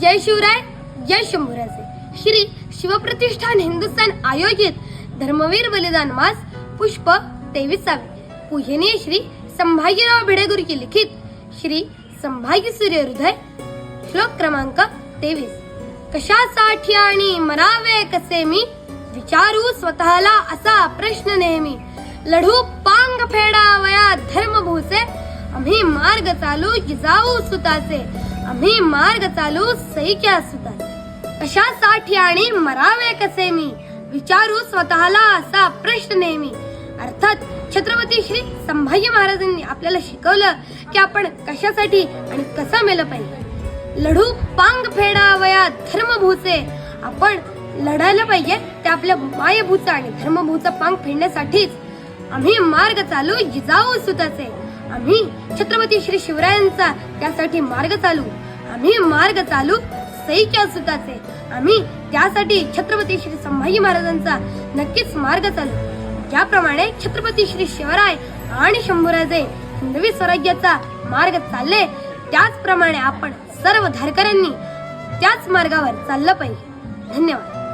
जय शिवराय, जय शंभूराजे. श्री शिवप्रतिष्ठान हिंदुस्थान आयोजित धर्मवीर बलिदान मास पुष्प 23. पूजनीय श्री संभाजीराव भिडेगुरुजी लिखित श्री संभाजी सूर्य हृदय श्लोक क्रमांक 23. कशासाठी आणि मरावे कसे मी, विचारू स्वतःला असा प्रश्न नेहमी. लढू पांग फेडावया धर्मभूसे, आम्ही मार्ग चालू जिजाऊ सुताचे, आम्ही मार्ग चालू सईच्या सुताचे. कशासाठी आणि मरावे कसे मी, विचारू स्वतःला असा प्रश्न नेहमी. अर्थात छत्रपती श्री संभाजी महाराजांनी आपल्याला शिकवलं की आपण कशासाठी आणि कसं मेलं पाहिजे. लढू पांग फेडावया धर्मभूचे, आपण लढायला पाहिजे ते आपल्या मायभूचा आणि धर्मभूचा पांग फेडण्यासाठीच. आम्ही मार्ग चालू जिजाऊ सुताचे, आम्ही छत्रपती श्री शिवरायांचा त्यासाठी मार्ग चालू, आम्ही मार्ग चालू सईच्या सुताचे, आम्ही त्यासाठी छत्रपती श्री संभाजी महाराजांचा नक्कीच मार्ग चालू. ज्याप्रमाणे छत्रपती श्री शिवराय आणि शंभूराजे हिंदवी स्वराज्याचा मार्ग चालले, त्याचप्रमाणे आपण सर्व धारकऱ्यांनी त्याच मार्गावर चाललं पाहिजे. धन्यवाद.